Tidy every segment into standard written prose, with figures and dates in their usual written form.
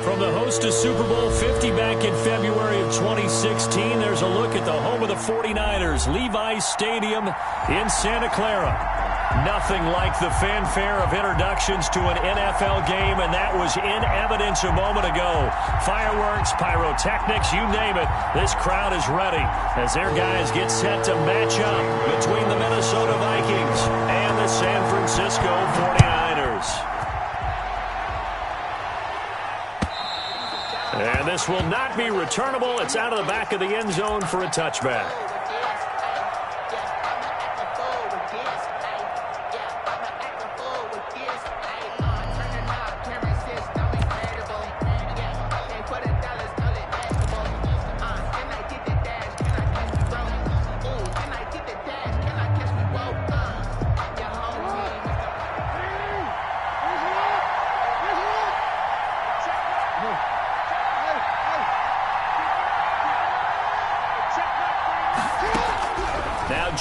From the host of Super Bowl 50 back in February of 2016, there's a look at the home of the 49ers, Levi's Stadium in Santa Clara. Nothing like the fanfare of introductions to an NFL game, and that was in evidence a moment ago. Fireworks, pyrotechnics, you name it, this crowd is ready as their guys get set to match up between the Minnesota Vikings and the San Francisco 49ers. And this will not be returnable. It's out of the back of the end zone for a touchback.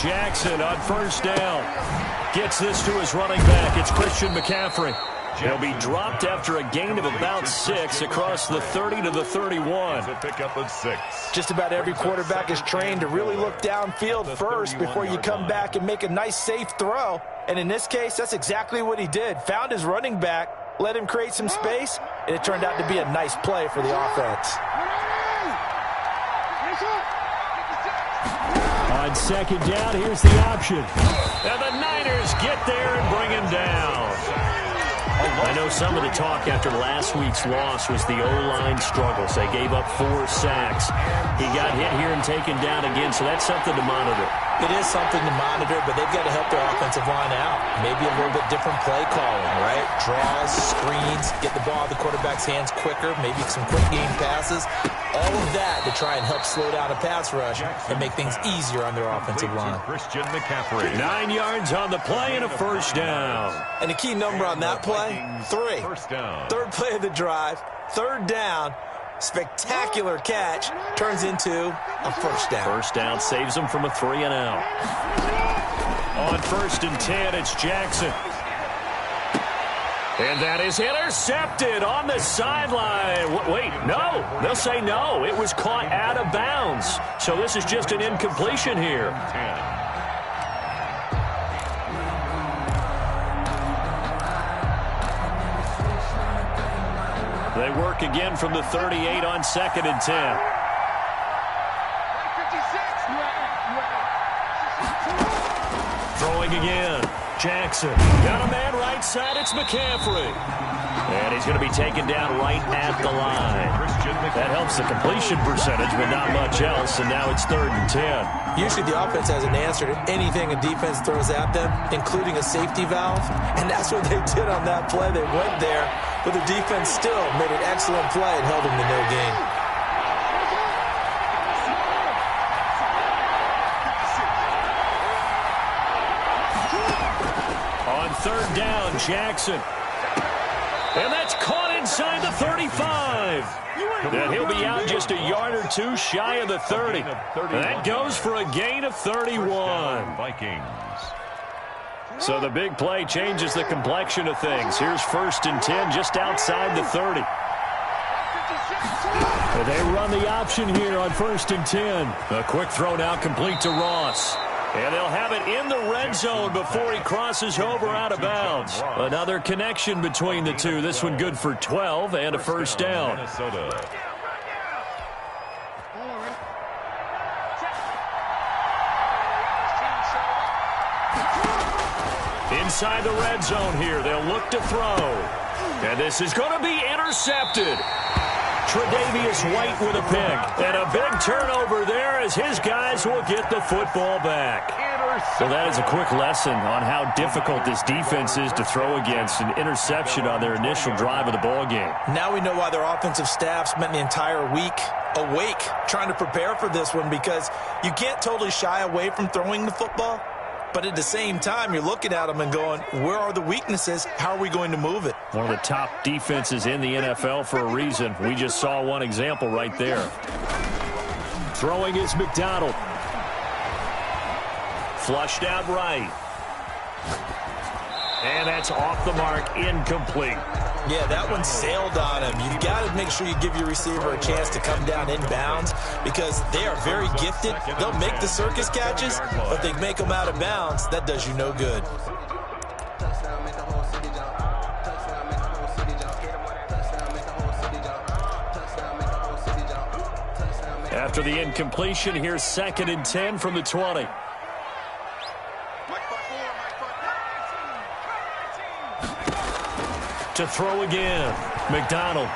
Jackson on first down. Gets this to his running back. It's Christian McCaffrey. He'll be dropped after a gain of about 6 across the 30 to the 31. Pick up at 6. Just about every quarterback is trained to really look downfield first before you come back and make a nice, safe throw. And in this case, that's exactly what he did. Found his running back, let him create some space, and it turned out to be a nice play for the offense. On second down, here's the option. And the Niners get there and bring him down. I know some of the talk after last week's loss was the O-line struggles. They gave up 4 sacks. He got hit here and taken down again, so that's something to monitor. It is something to monitor, but they've got to help their offensive line out. Maybe a little bit different play calling, right? Draws, screens, get the ball out of the quarterback's hands quicker, maybe some quick game passes. All of that to try and help slow down a pass rush and make things easier on their offensive line. Christian McCaffrey. 9 yards on the play and a first down. And the key number on that play, 3. First down. Third play of the drive, third down. Spectacular catch turns into a first down. First down saves them from a 3 and out. On first and 10, it's Jackson. And that is intercepted on the sideline. Wait, no. They'll say no. It was caught out of bounds. So this is just an incompletion here. 10. They work again from the 38 on second and 10. Throwing again. Jackson. Got a man right side. It's McCaffrey. And he's going to be taken down right at the line. That helps the completion percentage, but not much else. And now it's third and 10. Usually the offense has an answer to anything a defense throws at them, including a safety valve. And that's what they did on that play. They went there, but the defense still made an excellent play and held them to no gain. On third down, Jackson. And that's caught inside the 35. And he'll be out just a yard or 2 shy of the 30. That goes for a gain of 31. Vikings. So the big play changes the complexion of things. Here's first and 10 just outside the 30. And they run the option here on first and 10. A quick throw now complete to Ross. And they'll have it in the red zone before he crosses over out of bounds. Another connection between the two. This one good for 12 and a first down. Minnesota. Inside the red zone here. They'll look to throw. And this is going to be intercepted. Tre'Davious White with a pick. And a big turnover there as his guys will get the football back. So that is a quick lesson on how difficult this defense is to throw against. An interception on their initial drive of the ball game. Now we know why their offensive staff spent the entire week awake trying to prepare for this one, because you can't totally shy away from throwing the football. But at the same time, you're looking at them and going, where are the weaknesses? How are we going to move it? One of the top defenses in the NFL for a reason. We just saw one example right there. Throwing is McDonald. Flushed out right. And that's off the mark, incomplete. Yeah, that one sailed on him. You've got to make sure you give your receiver a chance to come down inbounds because they are very gifted. They'll make the circus catches, but they make them out of bounds. That does you no good. After the incompletion, here's 2nd and 10 from the 20. To throw again, McDonald.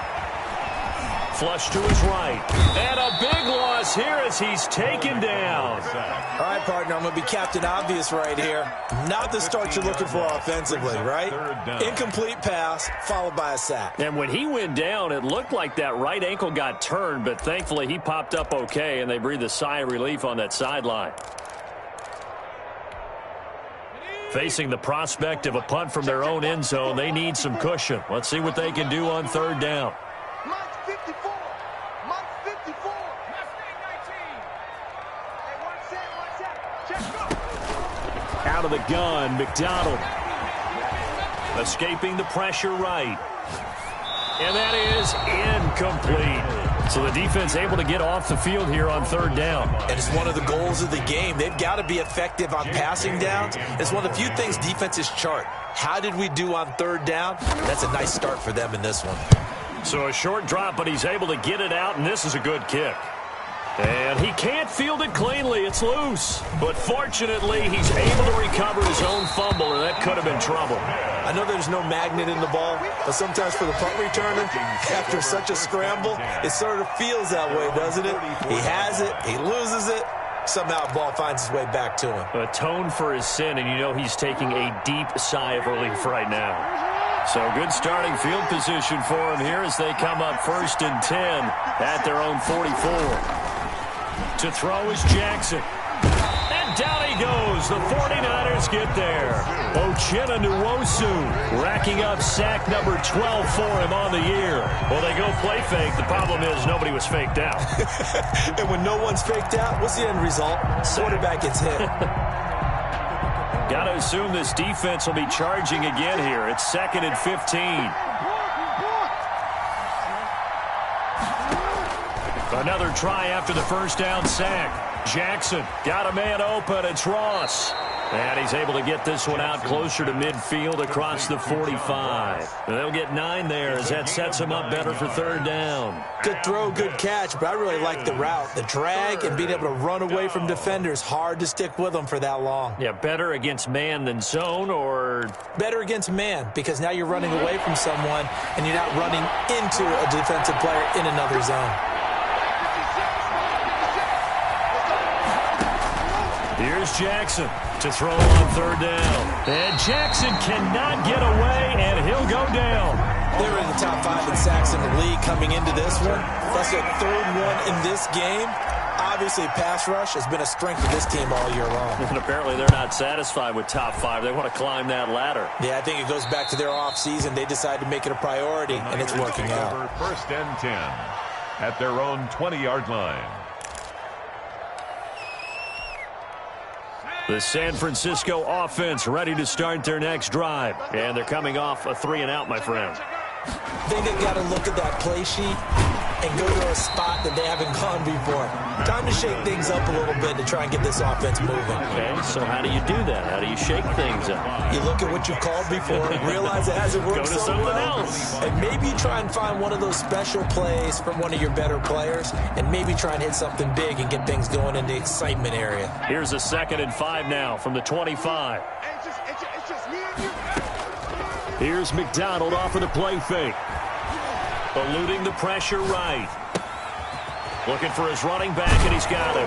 Flush to his right. And a big loss here as he's taken down. All right, partner, I'm going to be Captain Obvious right here. Not the start you're looking for offensively, right? Incomplete pass followed by a sack. And when he went down, it looked like that right ankle got turned, but thankfully he popped up okay, and they breathed a sigh of relief on that sideline. Facing the prospect of a punt from their own end zone, they need some cushion. Let's see what they can do on 3rd down. Out of the gun, McDonald. Escaping the pressure right. And that is incomplete. So the defense able to get off the field here on 3rd down. And it's one of the goals of the game. They've got to be effective on passing downs. It's one of the few things defenses chart. How did we do on 3rd down? That's a nice start for them in this one. So a short drop, but he's able to get it out, and this is a good kick. And he can't field it cleanly. It's loose. But fortunately, he's able to recover his own fumble, or that could have been trouble. I know there's no magnet in the ball, but sometimes for the punt returner, after such a scramble, it sort of feels that way, doesn't it? He has it, he loses it, somehow the ball finds its way back to him. Atone for his sin, and you know he's taking a deep sigh of relief right now. So good starting field position for him here as they come up 1st and 10 at their own 44. To throw is Jackson. And down he goes. The 49ers get there. Uchenna Nwosu racking up sack number 12 for him on the year. Well, they go play fake. The problem is nobody was faked out. And when no one's faked out, what's the end result? Quarterback gets hit. Got to assume this defense will be charging again here. It's 2nd and 15. Another try after the 1st down sack. Jackson got a man open. It's Ross. And he's able to get this one out closer to midfield across the 45. They'll get 9 there as that sets them up better for 3rd down. Good throw, good catch, but I really like the route. The drag and being able to run away from defenders, hard to stick with them for that long. Yeah, better against man than zone, or? Better against man, because now you're running away from someone and you're not running into a defensive player in another zone. Here's Jackson to throw on 3rd down. And Jackson cannot get away, and he'll go down. They were in the top 5 in sacks in the league coming into this one. That's their 3rd one in this game. Obviously, pass rush has been a strength of this team all year long. And apparently they're not satisfied with top 5. They want to climb that ladder. Yeah, I think it goes back to their offseason. They decided to make it a priority, and it's working out. 1st and 10 at their own 20-yard line. The San Francisco offense ready to start their next drive. And they're coming off a 3-and-out, my friend. I think they've got to look at that play sheet and go to a spot that they haven't gone before. Time to shake things up a little bit to try and get this offense moving. Okay, so how do you do that? How do you shake things up? You look at what you've called before, realize it hasn't worked so well, and maybe you try and find one of those special plays from one of your better players, and maybe try and hit something big and get things going in the excitement area. Here's a 2nd and 5 now from the 25. Here's McDonald off of the play fake. Eluding the pressure right. Looking for his running back, and he's got him.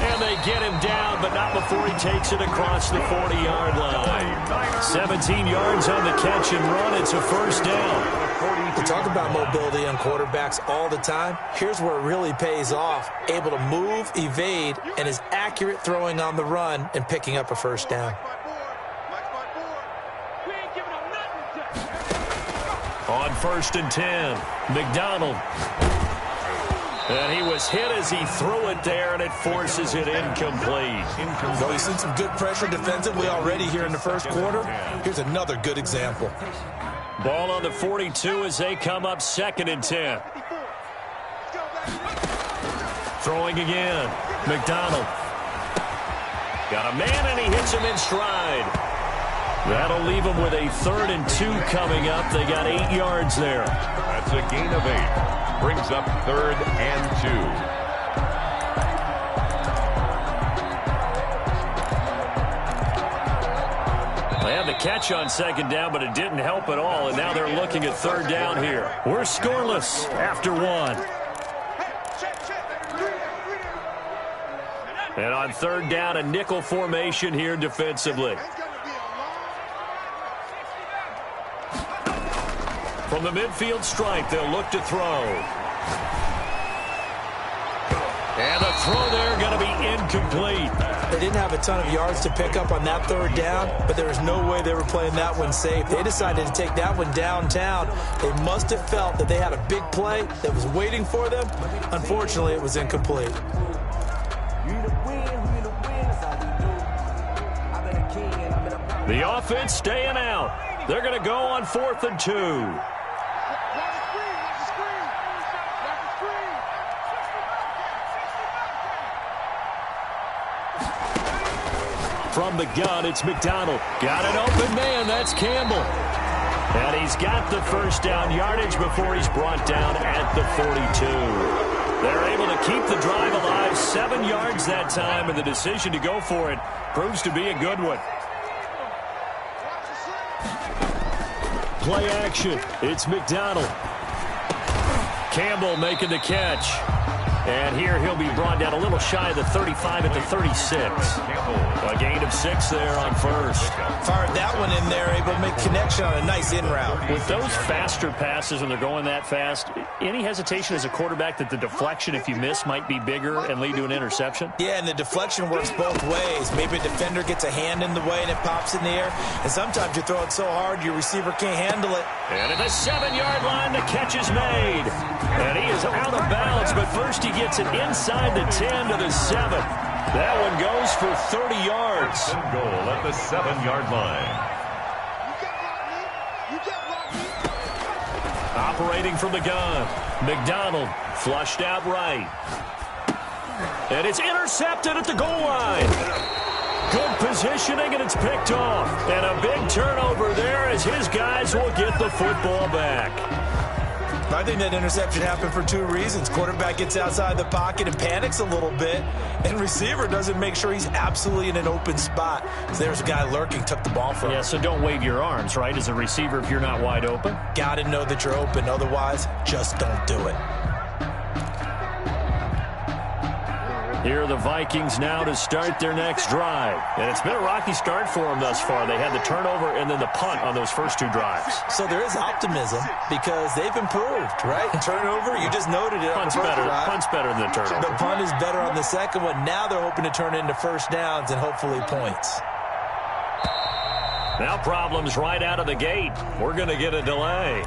And they get him down, but not before he takes it across the 40-yard line. 17 yards on the catch and run. It's a 1st down. We talk about mobility on quarterbacks all the time. Here's where it really pays off. Able to move, evade, and is accurate throwing on the run and picking up a 1st down. On 1st and 10, McDonald. And he was hit as he threw it there, and it forces it incomplete. Well, you've seen some good pressure defensively already here in the first quarter. Here's another good example. Ball on the 42 as they come up 2nd and 10. Throwing again. McDonald. Got a man, and he hits him in stride. That'll leave him with a 3rd and 2 coming up. They got 8 yards there. That's a gain of 8. Brings up 3rd and 2. They had the catch on 2nd down, but it didn't help at all, and now they're looking at 3rd down here. We're scoreless after 1. And on 3rd down, a nickel formation here defensively. From the midfield stripe, they'll look to throw. And the throw there going to be incomplete. They didn't have a ton of yards to pick up on that 3rd down, but there was no way they were playing that one safe. They decided to take that one downtown. They must have felt that they had a big play that was waiting for them. Unfortunately, it was incomplete. The offense staying out. They're going to go on 4th and 2. From the gun, it's McDonald. Got an open man. That's Campbell. And he's got the 1st down yardage before he's brought down at the 42. They're able to keep the drive alive. 7 yards that time, and the decision to go for it proves to be a good one. Play action. It's McDonald. Campbell making the catch. And here he'll be brought down a little shy of the 35 at the 36. A gain of 6 there on 1st. Fired that one in there, able to make connection on a nice in route. With those faster passes when they're going that fast, any hesitation as a quarterback that the deflection, if you miss, might be bigger and lead to an interception? Yeah, and the deflection works both ways. Maybe a defender gets a hand in the way and it pops in the air. And sometimes you throw it so hard your receiver can't handle it. And at the 7-yard line, the catch is made. And he is out of bounds, but first he gets it inside the 10 to the 7. That one goes for 30 yards. And goal at the 7-yard line. Operating from the gun. McDonald flushed out right. And it's intercepted at the goal line. Good positioning, and it's picked off. And a big turnover there as his guys will get the football back. I think that interception happened for 2 reasons. Quarterback gets outside the pocket and panics a little bit, and receiver doesn't make sure he's absolutely in an open spot. So there's a guy lurking, took the ball from him. Yeah, so don't wave your arms, right, as a receiver if you're not wide open. Got to know that you're open. Otherwise, just don't do it. Here are the Vikings now to start their next drive. And it's been a rocky start for them thus far. They had the turnover and then the punt on those first 2 drives. So there is optimism because they've improved, right? Turnover, you just noted it. Punt's better. Punt's better than the turnover. The punt is better on the second one. Now they're hoping to turn into 1st downs and hopefully points. Now problems right out of the gate. We're going to get a delay.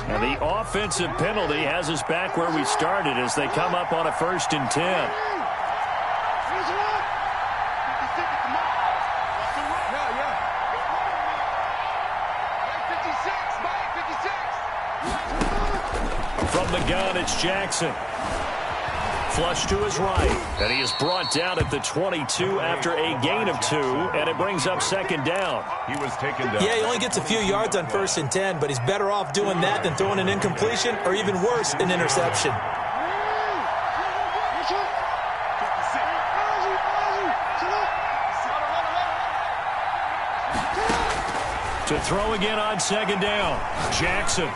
And the offensive penalty has us back where we started as they come up on a 1st and 10. From the gun, it's Jackson. Flush to his right. And he is brought down at the 22 after a gain of 2, and it brings up 2nd down. He was taken down. Yeah, he only gets a few yards on 1st and 10, but he's better off doing that than throwing an incompletion or even worse, an interception. To throw again on 2nd down. Jackson.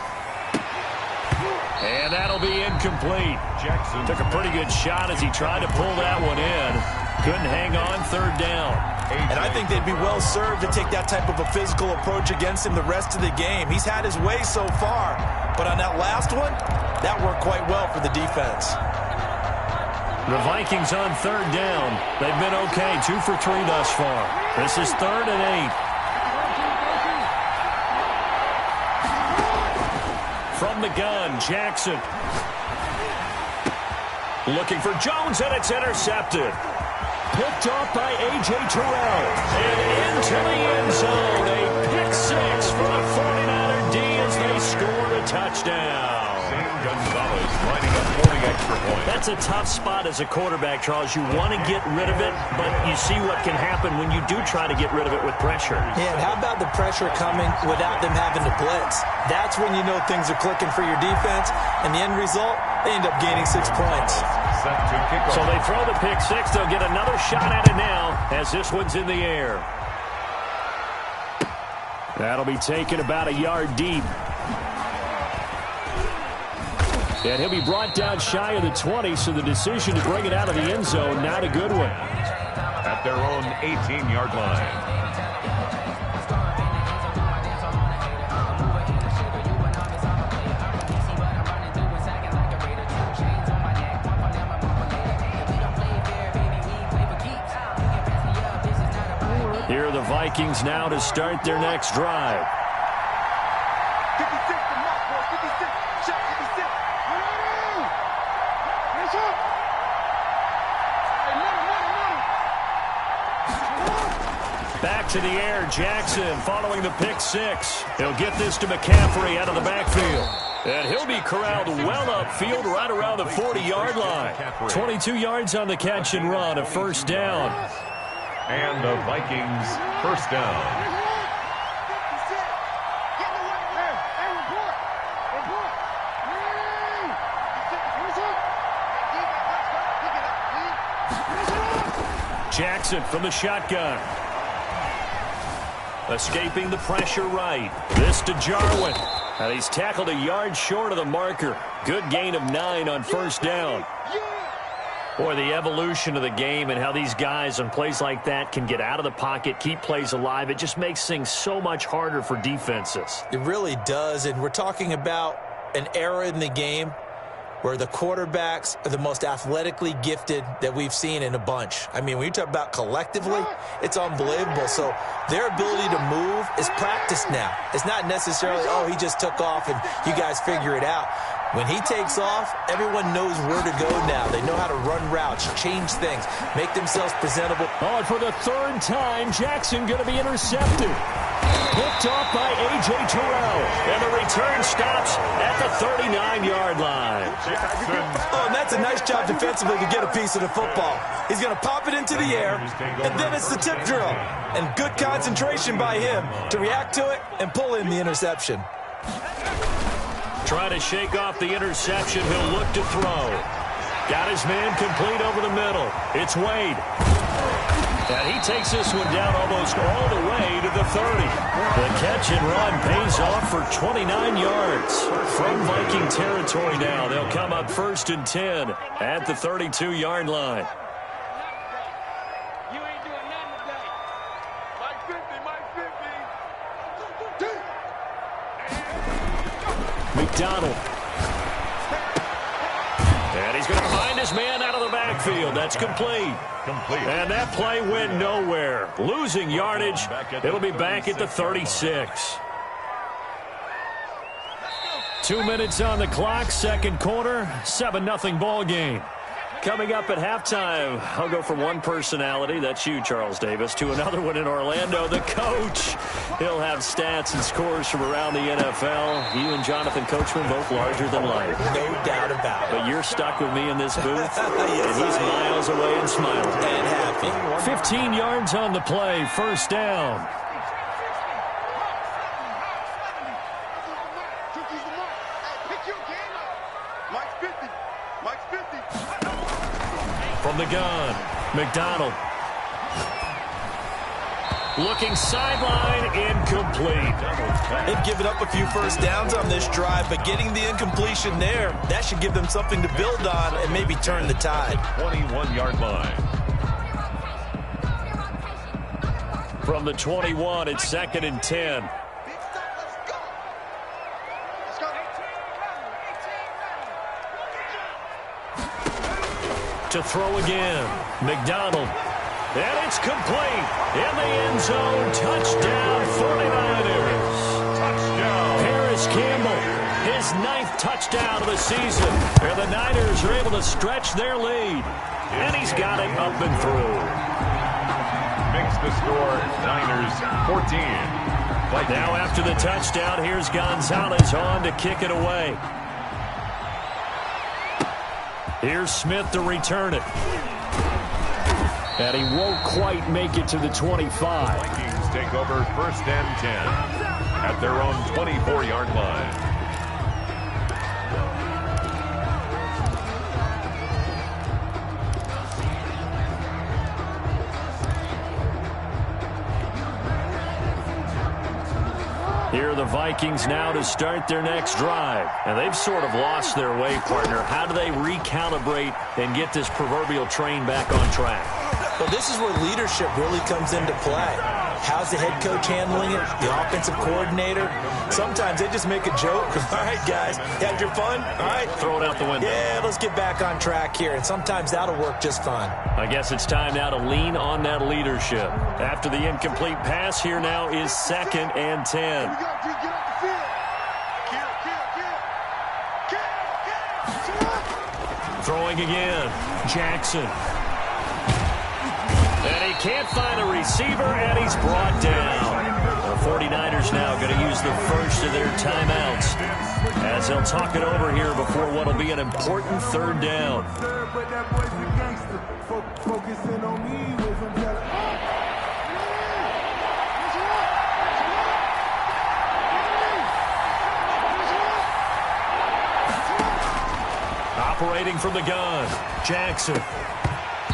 And that'll be incomplete. Jackson took a pretty good shot as he tried to pull that one in. Couldn't hang on 3rd down. And I think they'd be well served to take that type of a physical approach against him the rest of the game. He's had his way so far, but on that last one, that worked quite well for the defense. The Vikings on 3rd down. They've been okay, 2 for 3 thus far. This is 3rd and 8. From the gun, Jackson. Looking for Jones, and it's intercepted. Picked off by A.J. Terrell. And into the end zone. A pick six for the 49er D as they scored a touchdown. Gonzalez lining up for the extra point. That's a tough spot as a quarterback, Charles. You want to get rid of it, but you see what can happen when you do try to get rid of it with pressure. Yeah, and how about the pressure coming without them having to blitz? That's when you know things are clicking for your defense, and the end result, they end up gaining 6 points. Set to kick off. So they throw the pick six. They'll get another shot at it now as this one's in the air. That'll be taken about a yard deep. And he'll be brought down shy of the 20, so the decision to bring it out of the end zone, not a good one. At their own 18-yard line. Here are the Vikings now to start their next drive. Back to the air, Jackson following the pick six. He'll get this to McCaffrey out of the backfield. And he'll be corralled well upfield right around the 40-yard line. 22 yards on the catch and run, a first down. And the Vikings first down. Jackson from the shotgun. Escaping the pressure right. This to Jarwin. And he's tackled a yard short of the marker. Good gain of 9 on first down. Boy, the evolution of the game and how these guys on plays like that can get out of the pocket, keep plays alive, it just makes things so much harder for defenses. It really does, and we're talking about an era in the game where the quarterbacks are the most athletically gifted that we've seen in a bunch. I mean, when you talk about collectively, it's unbelievable. So their ability to move is practiced now. It's not necessarily, oh, he just took off and you guys figure it out. When he takes off, everyone knows where to go now. They know how to run routes, change things, make themselves presentable. Oh, and for the third time, Jackson going to be intercepted. Picked off by A.J. Terrell. And the return stops at the 39-yard line. Oh, and that's a nice job defensively to get a piece of the football. He's going to pop it into the air, and then it's the tip drill. And good concentration by him to react to it and pull in the interception. Trying to shake off the interception. He'll look to throw. Got his man complete over the middle. It's Wade. And he takes this one down almost all the way to the 30. The catch and run pays off for 29 yards. From Viking territory now, they'll come up 1st and 10 at the 32-yard line. You ain't doing nothing today. Mike 50, McDonald. And he's going to find his man out of the backfield. That's complete. And that play went nowhere. Losing yardage. It'll be back at the 36. 2 minutes on the clock, second quarter, 7-0 ball game. Coming up at halftime, I'll go from one personality, that's you, Charles Davis, to another one in Orlando, the coach. He'll have stats and scores from around the NFL. You and Jonathan Coachman, both larger than life. No doubt about it. But you're stuck with me in this booth, and he's miles away and smiling. And happy. 15 yards on the play, first down. From the gun, McDonald. Looking sideline, incomplete. They've given up a few first downs on this drive, but getting the incompletion there, that should give them something to build on and maybe turn the tide. 21-yard line. From the 21, it's 2nd and 10. To throw again, McDonald. And it's complete. In the end zone, touchdown 49ers. Touchdown. Paris Campbell, his 9th first down of the season. And the Niners are able to stretch their lead. And he's got it up and through. Makes the score Niners 14. Now after the touchdown, here's Gonzalez on to kick it away. Here's Smith to return it. And he won't quite make it to the 25. Vikings take over first and 10 at their own 24-yard line. Here are the Vikings now to start their next drive. And they've sort of lost their way, partner. How do they recalibrate and get this proverbial train back on track? Well, this is where leadership really comes into play. How's the head coach handling it? The offensive coordinator? Sometimes they just make a joke. All right, guys, had your fun? All right. Throw it out the window. Yeah, let's get back on track here. And sometimes that'll work just fine. I guess it's time now to lean on that leadership. After the incomplete pass, here now is 2nd and 10. Throwing again. Jackson. And he can't find a receiver, and he's brought down. The 49ers now going to use the first of their timeouts as they'll talk it over here before what will be an important 3rd down. Operating from the gun, Jackson.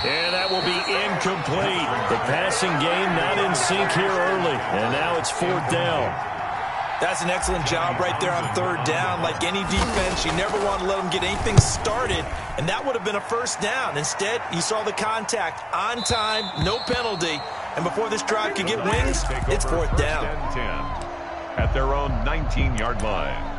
And that will be incomplete. The passing game not in sync here early. And now it's 4th down. That's an excellent job right there on 3rd down. Like any defense, you never want to let them get anything started. And that would have been a 1st down. Instead, you saw the contact on time, no penalty. And before this drive could get wings, it's 4th down. 10 at their own 19-yard line.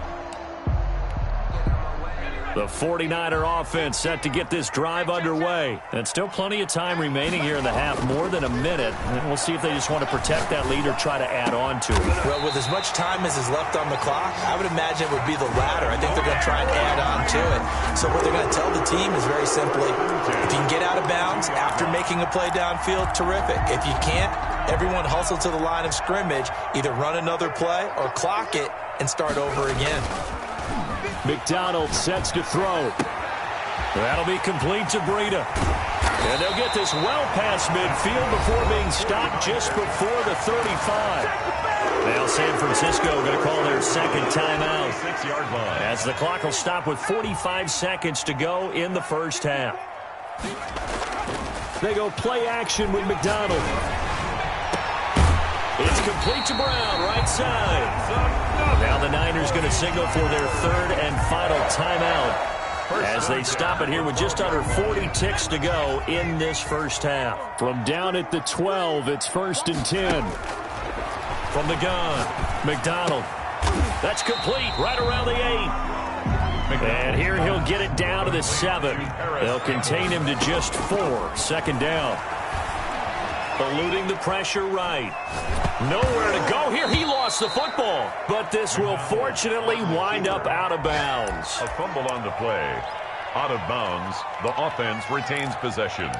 The 49er offense set to get this drive underway. And still plenty of time remaining here in the half, more than a minute. And we'll see if they just want to protect that lead or try to add on to it. Well, with as much time as is left on the clock, I would imagine it would be the latter. I think they're going to try and add on to it. So what they're going to tell the team is very simply, if you can get out of bounds after making a play downfield, terrific. If you can't, everyone hustle to the line of scrimmage, either run another play or clock it and start over again. McDonald sets to throw. That'll be complete to Breida. And they'll get this well past midfield before being stopped just before the 35. Now San Francisco going to call their 2nd timeout. 6-yard line. As the clock will stop with 45 seconds to go in the first half. They go play action with McDonald. It's complete to Brown, right side. Now the Niners going to signal for their 3rd and final timeout as they stop it here with just under 40 ticks to go in this first half. From down at the 12, it's 1st and 10. From the gun, McDonald. That's complete right around the 8. And here he'll get it down to the 7. They'll contain him to just 4. 2nd down. Eluding the pressure right. Nowhere to go here. He lost the football. But this will fortunately wind up out of bounds. A fumble on the play. Out of bounds. The offense retains possession.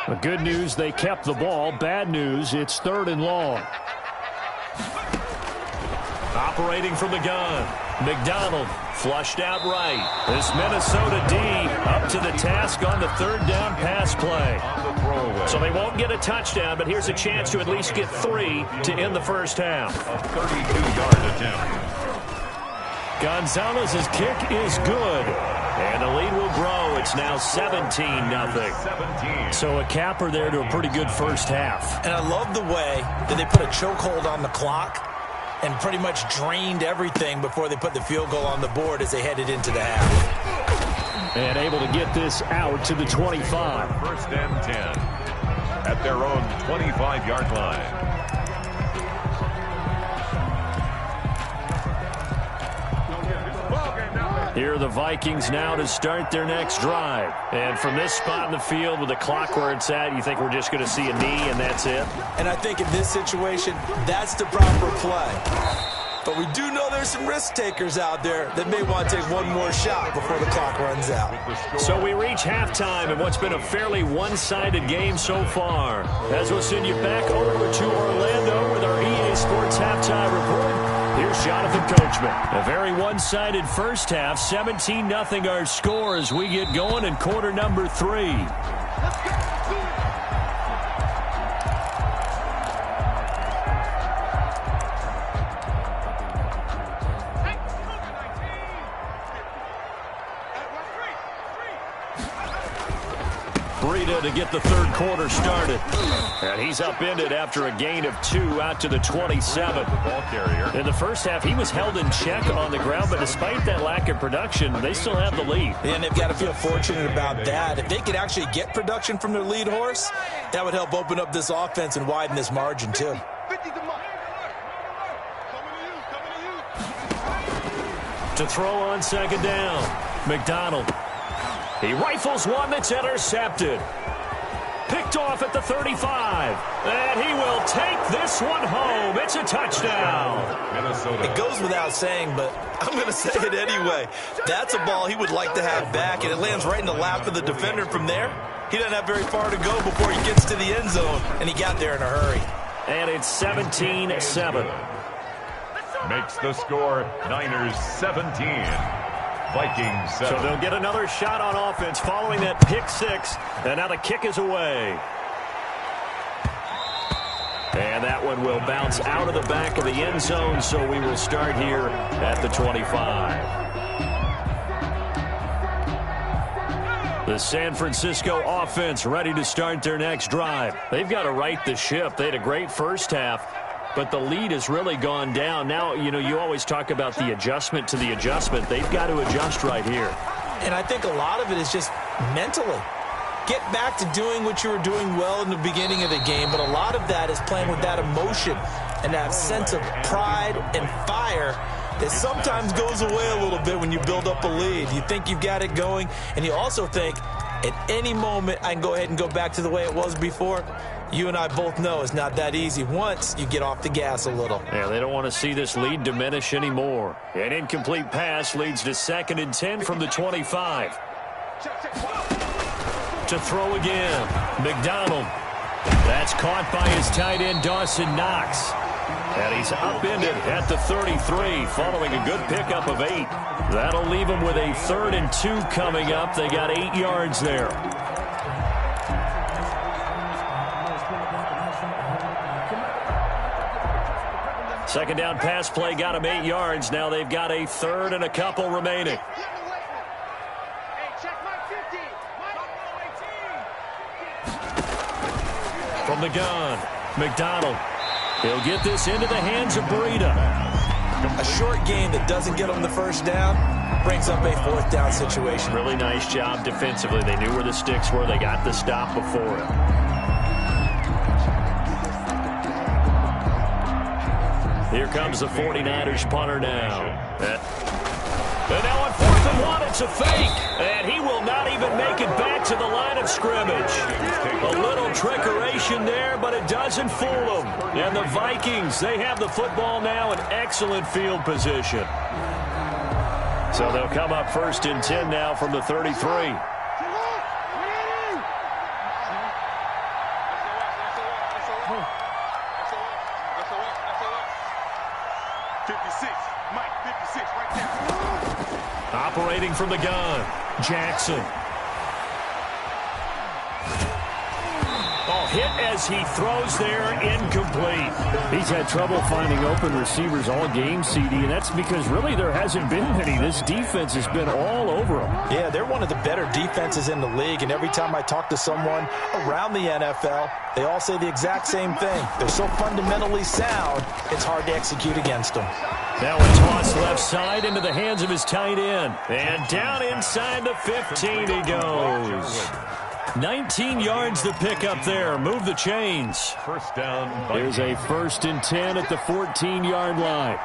The good news, they kept the ball. Bad news, it's 3rd and long. Operating from the gun. McDonald flushed out right. This Minnesota D up to the task on the 3rd down pass play. On the throwaway. So they won't get a touchdown, but here's a chance to at least get 3 to end the first half. A 32-yard attempt. Gonzalez's kick is good. And the lead will grow. It's now 17-0. 17. So a capper there to a pretty good first half. And I love the way that they put a chokehold on the clock and pretty much drained everything before they put the field goal on the board as they headed into the half. And able to get this out to the 25. 1st and 10 at their own 25-yard line. Here are the Vikings now to start their next drive. And from this spot in the field with the clock where it's at, you think we're just going to see a knee and that's it? And I think in this situation, that's the proper play. But we do know there's some risk takers out there that may want to take one more shot before the clock runs out. So we reach halftime in what's been a fairly one-sided game so far. As we'll send you back over to Orlando with our EA Sports Halftime Report. Here's Jonathan Coachman. A very one-sided first half, 17-0 our score as we get going in quarter number 3. To get the third quarter started. And he's upended after a gain of 2 out to the 27. Ball carrier. In the first half, he was held in check on the ground, but despite that lack of production, they still have the lead. And they've got to feel fortunate about that. If they could actually get production from their lead horse, that would help open up this offense and widen this margin, too. To throw on second down, McDonald. He rifles one that's intercepted. Picked off at the 35. And he will take this one home. It's a touchdown. Minnesota. It goes without saying, but I'm going to say it anyway. That's a ball he would like to have back, and it lands right in the lap of the defender from there. He doesn't have very far to go before he gets to the end zone, and he got there in a hurry. And it's 17-7. Makes the score Niners 17. Vikings 7. So they'll get another shot on offense following that pick 6. And now the kick is away. And that one will bounce out of the back of the end zone, so we will start here at the 25. The San Francisco offense ready to start their next drive. They've got to right the ship. They had a great first half, but the lead has really gone down. Now, you always talk about the adjustment to the adjustment. They've got to adjust right here. And I think a lot of it is just mentally. Get back to doing what you were doing well in the beginning of the game, but a lot of that is playing with that emotion and that sense of pride and fire that sometimes goes away a little bit when you build up a lead. You think you've got it going, and you also think at any moment I can go ahead and go back to the way it was before. You and I both know it's not that easy once you get off the gas a little. Yeah, they don't want to see this lead diminish anymore. An incomplete pass leads to 2nd and 10 from the 25. To throw again, McDonald. That's caught by his tight end, Dawson Knox. And he's upended at the 33 following a good pickup of 8. That'll leave him with a 3rd and 2 coming up. They got 8 yards there. Second down pass play got him 8 yards. Now they've got a 3rd and a couple remaining. From the gun, McDonald. He'll get this into the hands of Breida. A short game that doesn't get him the first down brings up a 4th down situation. Really nice job defensively. They knew where the sticks were. They got the stop before him. Here comes the 49ers punter now. And now on 4th and 1, it's a fake. And he will not even make it back to the line of scrimmage. A little trickeration there, but it doesn't fool them. And the Vikings, they have the football now in excellent field position. So they'll come up 1st and 10 now from the 33. Operating from the gun, Jackson. Oh, hit as he throws there, incomplete. He's had trouble finding open receivers all game, CD, and that's because really there hasn't been many. This defense has been all over them. Yeah, they're one of the better defenses in the league, and every time I talk to someone around the NFL, they all say the exact same thing. They're so fundamentally sound, it's hard to execute against them. Now a toss left side into the hands of his tight end. And down inside the 15 he goes. 19 yards to pick up there. Move the chains. First down. Here's a 1st and 10 at the 14-yard line.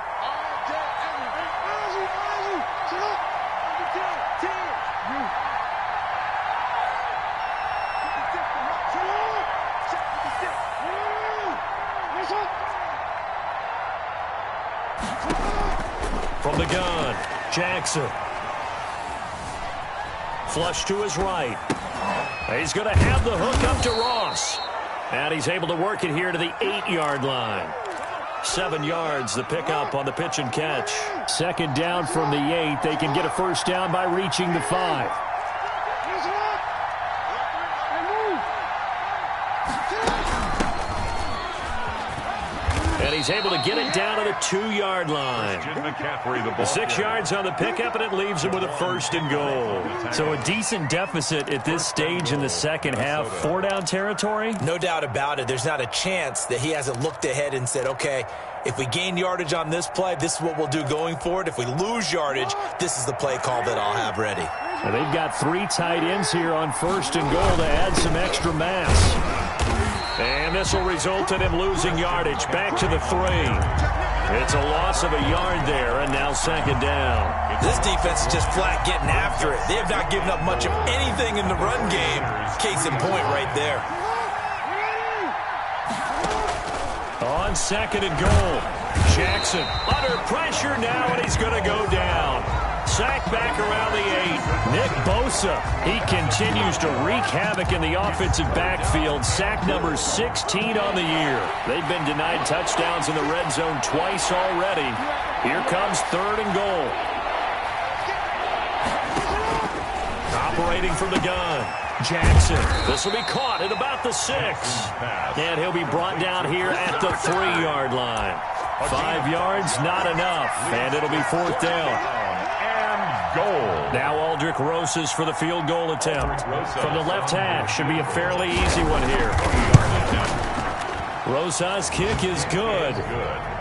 From the gun, Jackson. Flush to his right. He's going to have the hook up to Ross. And he's able to work it here to the 8-yard line. 7 yards, the pickup on the pitch and catch. Second down from the 8. They can get a first down by reaching the 5. And he's able to get it down to the 2-yard line. 6 yards on the pickup, and it leaves him with a first and goal. So a decent deficit at this stage in the second half. 4-down territory? No doubt about it. There's not a chance that he hasn't looked ahead and said, okay, if we gain yardage on this play, this is what we'll do going forward. If we lose yardage, this is the play call that I'll have ready. And they've got 3 tight ends here on first and goal to add some extra mass. And this will result in him losing yardage. Back to the 3. It's a loss of a yard there, and now second down. This defense is just flat getting after it. They have not given up much of anything in the run game. Case in point right there. On second and goal, Jackson under pressure now, and he's going to go down. Sacked back around the 8. Nick Bosa, he continues to wreak havoc in the offensive backfield. Sack number 16 on the year. They've been denied touchdowns in the red zone twice already. Here comes third and goal. Operating from the gun, Jackson. This will be caught at about the 6. And he'll be brought down here at the 3-yard line. 5 yards, not enough. And it'll be fourth down. Goal. Now Aldrich Rosas for the field goal attempt. From the left hash, should be a fairly easy one here. Rosas' kick is good.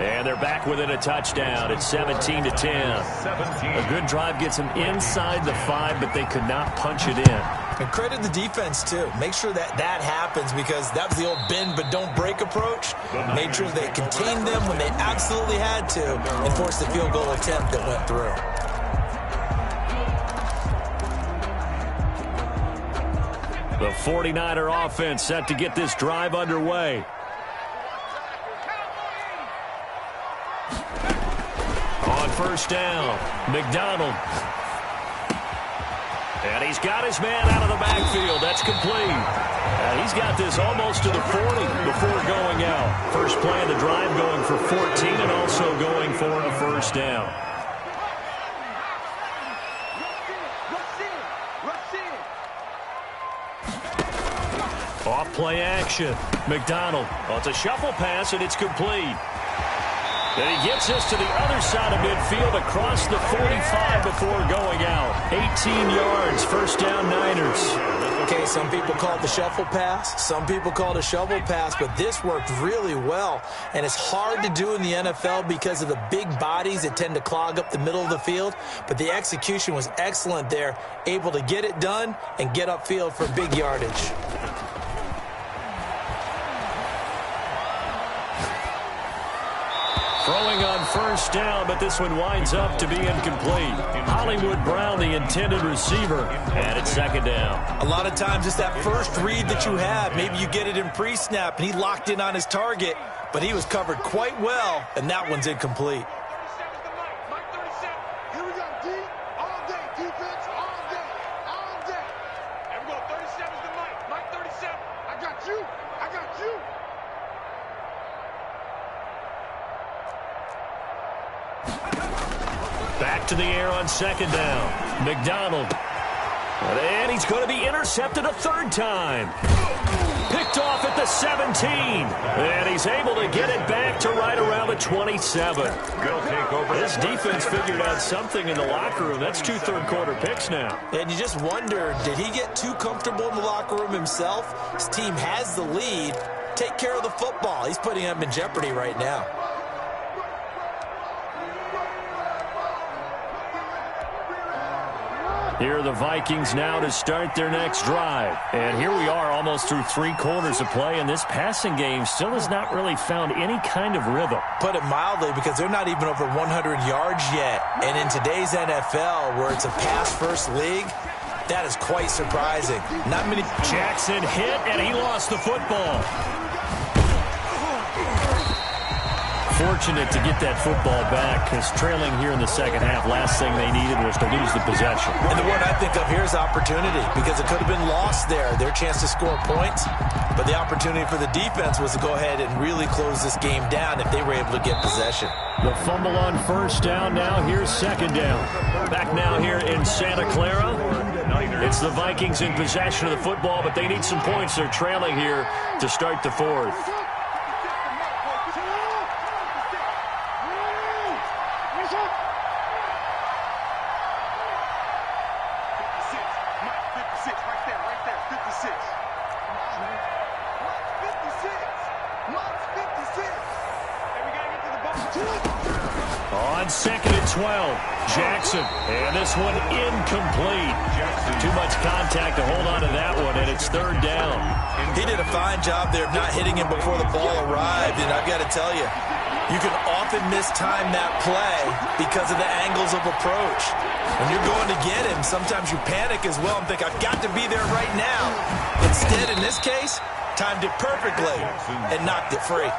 And they're back within a touchdown. It's 17-10. A good drive gets them inside the 5, but they could not punch it in. And credit the defense, too. Make sure that that happens, because that was the old bend but don't break approach. Made sure they contained them when they absolutely had to and forced the field goal attempt that went through. The 49er offense set to get this drive underway. On first down, McDonald. And he's got his man out of the backfield. That's complete. And he's got this almost to the 40 before going out. First play of the drive going for 14 and also going for a first down. Off play action. McDonald. Well, it's a shuffle pass, and it's complete. And he gets this to the other side of midfield across the 45 before going out. 18 yards, first down Niners. Okay, some people call it the shuffle pass. Some people call it a shovel pass, but this worked really well. And it's hard to do in the NFL because of the big bodies that tend to clog up the middle of the field. But the execution was excellent there, able to get it done and get upfield for big yardage. Throwing on first down, but this one winds up to be incomplete. Hollywood Brown, the intended receiver, and it's second down. A lot of times it's that first read that you have. Maybe you get it in pre-snap, and he locked in on his target, but he was covered quite well, and that one's incomplete. Back to the air on second down. McDonald. And he's going to be intercepted a third time. Picked off at the 17. And he's able to get it back to right around the 27. This defense figured out something in the locker room. That's 2 third-quarter picks now. And you just wonder, did he get too comfortable in the locker room himself? His team has the lead. Take care of the football. He's putting them in jeopardy right now. Here are the Vikings now to start their next drive. And here we are almost through 3 quarters of play, and this passing game still has not really found any kind of rhythm. Put it mildly, because they're not even over 100 yards yet. And in today's NFL, where it's a pass-first league, that is quite surprising. Not many. Jackson hit, and he lost the football. fortunate to get that football back, because trailing here in the second half, last thing they needed was to lose the possession. And the word I think of here is opportunity, because it could have been lost there, their chance to score points. But the opportunity for the defense was to go ahead and really close this game down if they were able to get possession. The fumble on first down now. Here's second down. Back now here in Santa Clara. It's the Vikings in possession of the football, but they need some points. They're trailing here to start the fourth. On second and 12, Jackson, and this one incomplete. Too much contact to hold on to that one, and it's third down. He did a fine job there of not hitting him before the ball arrived, and I've got to tell you, you can often mistime that play because of the angles of approach. When you're going to get him, sometimes you panic as well and think, I've got to be there right now. Instead, in this case, timed it perfectly and knocked it free.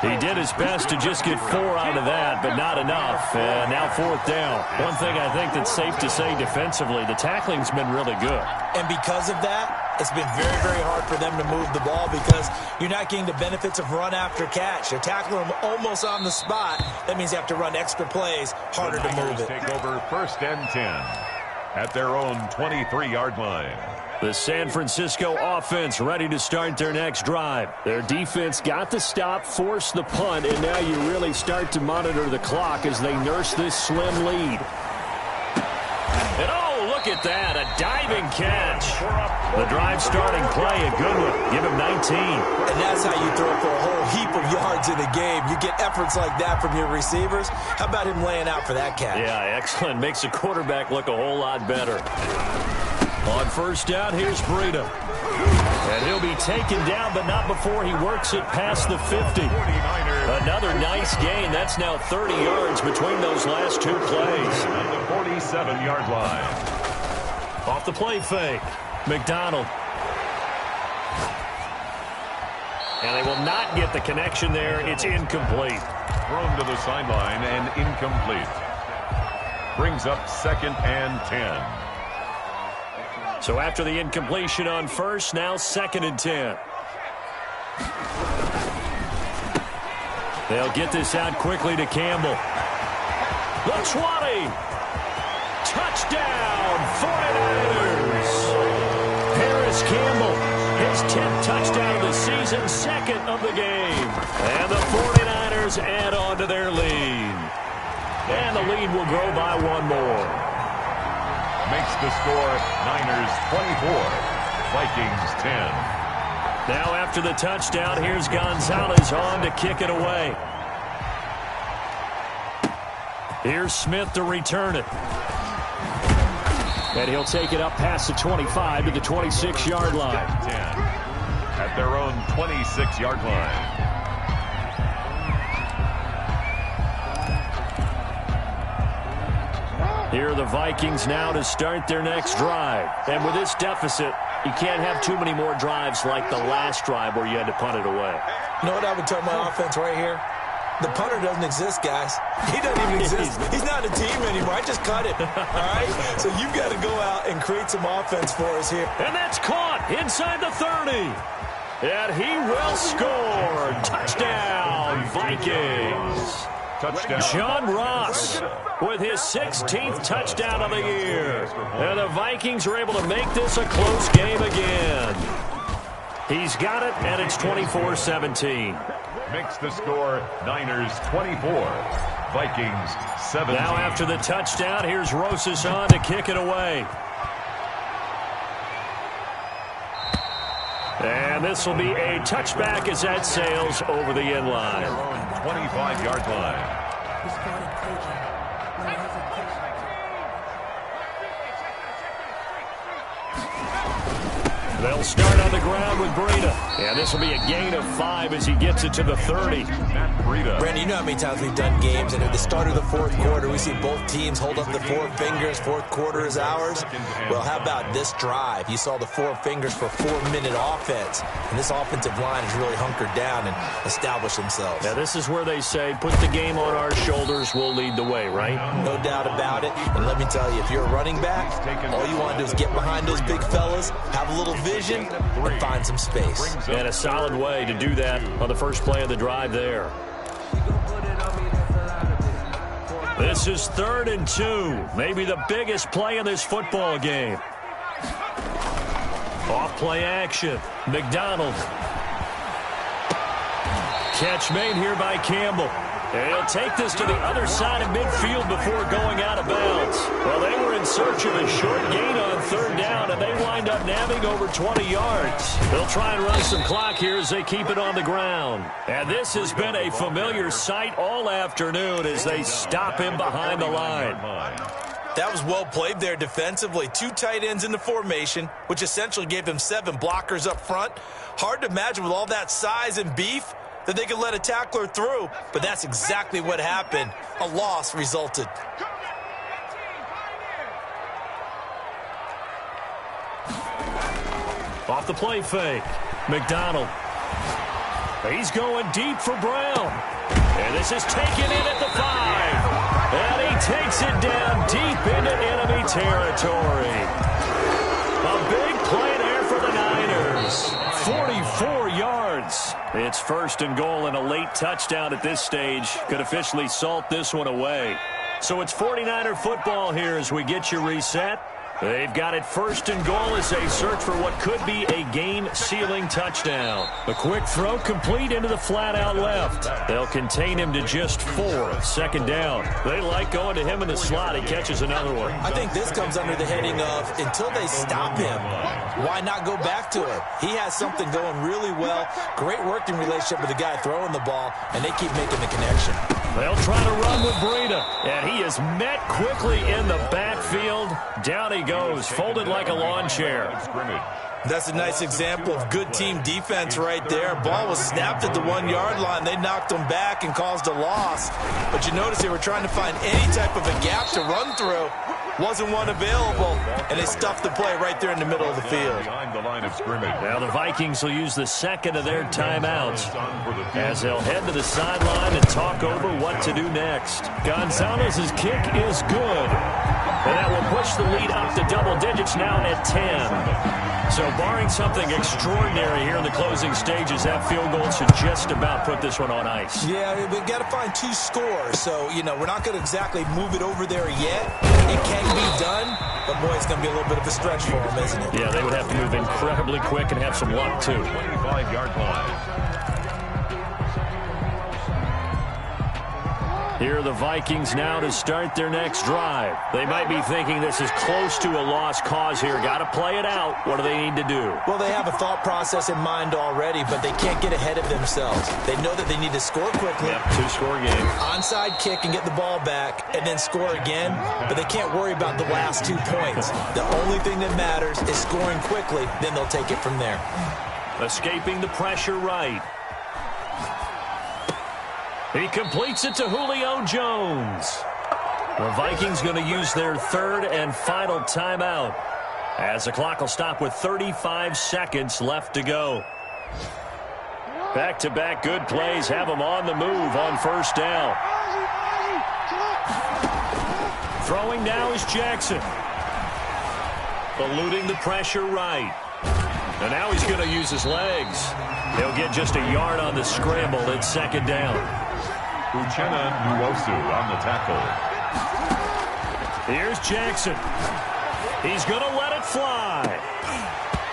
He did his best to just get 4 out of that, but not enough. And now fourth down. One thing I think that's safe to say defensively, the tackling's been really good. And because of that, it's been very, very hard for them to move the ball because you're not getting the benefits of run after catch. You're tackling them almost on the spot. That means you have to run extra plays, harder to move it. Take over first and 10 at their own 23-yard line. The San Francisco offense ready to start their next drive. Their defense got the stop, forced the punt, and now you really start to monitor the clock as they nurse this slim lead. And oh, look at that, a diving catch. The drive starting play, a good one. Give him 19. And that's how you throw for a whole heap of yards in a game. You get efforts like that from your receivers. How about him laying out for that catch? Yeah, excellent. Makes the quarterback look a whole lot better. On first down, here's Breida. And he'll be taken down, but not before he works it past the 50. Another nice gain. That's now 30 yards between those last two plays. On the 47-yard line. Off the play fake. McDonald. And they will not get the connection there. It's incomplete. Thrown to the sideline and incomplete. Brings up second and 10. So after the incompletion on first, now second and 10. They'll get this out quickly to Campbell. The 20. Touchdown, 49ers. Harris Campbell, his 10th touchdown of the season, second of the game. And the 49ers add on to their lead. And the lead will grow by one more. Makes the score Niners 24, Vikings 10. Now after the touchdown, here's Gonzalez on to kick it away. Here's Smith to return it. And he'll take it up past the 25 to the 26-yard line. 10 at their own 26-yard line. Here are the Vikings now to start their next drive. And with this deficit, you can't have too many more drives like the last drive where you had to punt it away. You know what I would tell my offense right here? The punter doesn't exist, guys. He doesn't even exist. He's not a team anymore. I just cut it. All right? So you've got to go out and create some offense for us here. And that's caught inside the 30. And he will score. Touchdown, Vikings. Touchdown. John Ross with his 16th touchdown of the year. And the Vikings are able to make this a close game again. He's got it, and it's 24-17. Makes the score Niners 24, Vikings 17. Now after the touchdown, here's Rosas on to kick it away. And this will be a touchback as that sails over the end line. 25-yard line. They'll start on the ground with Breida. And this will be a gain of 5 as he gets it to the 30. Brandon, you know how many times we've done games, and at the start of the fourth quarter, we see both teams hold up the 4 fingers. Fourth quarter is ours. Well, how about this drive? You saw the 4 fingers for 4-minute offense. And this offensive line has really hunkered down and established themselves. Now, this is where they say, put the game on our shoulders, we'll lead the way, right? No doubt about it. And let me tell you, if you're a running back, all you want to do is get behind those big fellas, have a little vision, and find some space. And a solid way to do that on the first play of the drive there. This is 3rd and 2. Maybe the biggest play in this football game. Off play action. McDonald. Catch made here by Campbell. And he'll take this to the other side of midfield before going out of bounds. Well, they were in search of a short gain on 3rd down, and they wind up nabbing over 20 yards. They'll try and run some clock here as they keep it on the ground. And this has been a familiar sight all afternoon as they stop him behind the line. That was well played there defensively. 2 tight ends in the formation, which essentially gave them 7 blockers up front. Hard to imagine with all that size and beef that they could let a tackler through, but that's exactly what happened. A loss resulted. Off the play fake. McDonald. He's going deep for Brown. And this is taken in at the 5. And he takes it down deep into enemy territory. A big play there for the Niners. 44 yards. It's 1st and goal and a late touchdown at this stage. Could officially salt this one away. So it's 49er football here as we get you reset. They've got it 1st and goal as they search for what could be a game-sealing touchdown. The quick throw complete into the flat-out left. They'll contain him to just 4. 2nd down. They like going to him in the slot. He catches another one. I think this comes under the heading of until they stop him, why not go back to him? He has something going really well. Great working relationship with the guy throwing the ball, and they keep making the connection. They'll try to run with Breida, and he is met quickly in the backfield. Down he goes, folded like a lawn chair. That's a nice example of good team defense right there. Ball was snapped at the 1-yard line. They knocked him back and caused a loss. But you notice they were trying to find any type of a gap to run through. Wasn't one available, and they stuffed the play right there in the middle of the field. Now the Vikings will use the 2nd of their timeouts as they'll head to the sideline and talk over what to do next. Gonzalez's kick is good, and that will push the lead up to double digits now at 10. So barring something extraordinary here in the closing stages, that field goal should just about put this one on ice. Yeah, we've got to find 2 scores. So, you know, we're not going to exactly move it over there yet. It can be done, but, boy, it's going to be a little bit of a stretch for them, isn't it? Yeah, they would have to move incredibly quick and have some luck, too. 25-yard line. Here are the Vikings now to start their next drive. They might be thinking this is close to a lost cause here. Got to play it out. What do they need to do? Well, they have a thought process in mind already, but they can't get ahead of themselves. They know that they need to score quickly. Yep, 2-score game. Onside kick and get the ball back and then score again, but they can't worry about the last 2 points. The only thing that matters is scoring quickly, then they'll take it from there. Escaping the pressure right. He completes it to Julio Jones. The Vikings going to use their 3rd and final timeout as the clock will stop with 35 seconds left to go. Back-to-back good plays have them on the move on 1st down. Throwing now is Jackson. Eluding the pressure right. And now he's going to use his legs. He'll get just a yard on the scramble. It's 2nd down. Uchenna Nwosu on the tackle. Here's Jackson. He's going to let it fly.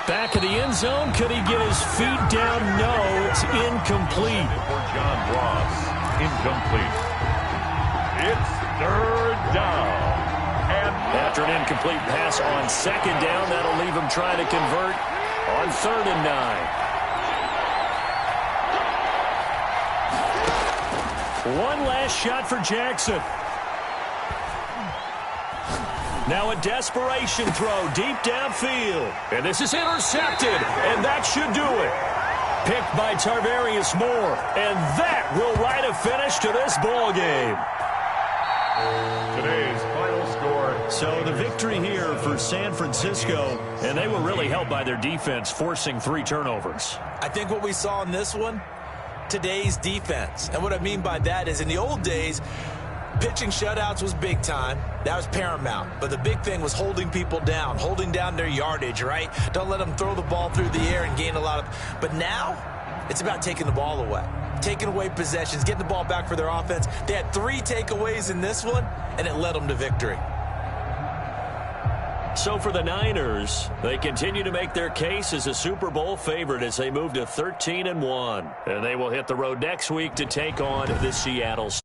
Back of the end zone. Could he get his feet down? No, it's incomplete. For John Ross, incomplete. It's 3rd down. And after an incomplete pass on 2nd down, that'll leave him trying to convert on 3rd and 9. One last shot for Jackson. Now a desperation throw deep downfield. And this is intercepted, and that should do it. Picked by Tarvarius Moore, and that will write a finish to this ball game. Today's final score. So the victory here for San Francisco, and they were really helped by their defense, forcing 3 turnovers. I think what we saw in this one, today's defense. And what I mean by that is in the old days, pitching shutouts was big time. That was paramount. But the big thing was holding people down, holding down their yardage, right? Don't let them throw the ball through the air and gain a lot of... But now, it's about taking the ball away. Taking away possessions, getting the ball back for their offense. They had 3 takeaways in this one, and it led them to victory. So for the Niners, they continue to make their case as a Super Bowl favorite as they move to 13-1. And they will hit the road next week to take on the Seattle Seahawks.